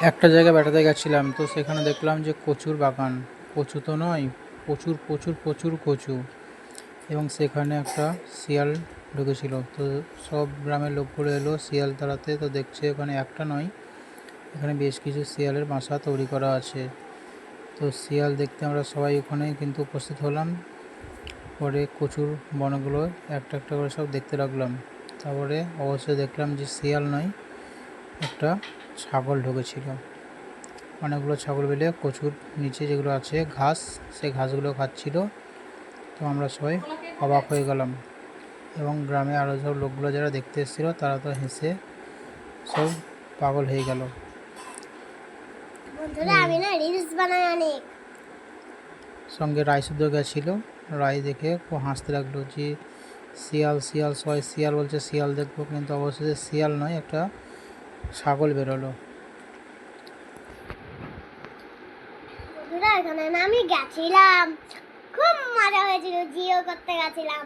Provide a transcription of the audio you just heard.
একটা জায়গায় বেড়াতে গেছিলাম, তো সেখানে দেখলাম যে কচুর বাগান। কচু তো নয়, প্রচুর প্রচুর প্রচুর কচু। এবং সেখানে একটা শিয়াল ঢুকেছিল। তো সব গ্রামের লোকগুলো এলো শিয়াল তাড়াতে। তো দেখছে ওখানে একটা নয়, এখানে বেশ কিছু শিয়ালের বাসা তৈরি করা আছে। তো শিয়াল দেখতে আমরা সবাই ওখানে কিন্তু উপস্থিত হলাম। পরে কচুর বনগুলো একটা একটা করে সব দেখতে লাগলাম। তারপরে অবশ্যই দেখলাম যে শিয়াল নয়, একটা ছাগল ঢুকেছিল। অনেকগুলো ছাগল মিলে কচুর নিচে যেগুলো আছে ঘাস, সেই ঘাসগুলো খাচ্ছিল। তো আমরা সবাই অবাক হয়ে গেলাম। এবং গ্রামে আরও সব লোকগুলো যারা দেখতে এসেছিলো তারা তো হেসে সব পাগল হয়ে গেল। আমি না রিলস বানাই অনেক। সঙ্গে রায় শুদ্ধ গেছিল। রায় দেখে খুব হাসতে লাগলো যে শিয়াল শিয়াল, সবাই শিয়াল বলছে, শিয়াল দেখবো, কিন্তু অবশেষে শিয়াল নয়, একটা ছাগল বেরোলো। বন্ধুরা এখানে না আমি গেছিলাম, খুব মজা হয়েছিল, জিও করতে গেছিলাম।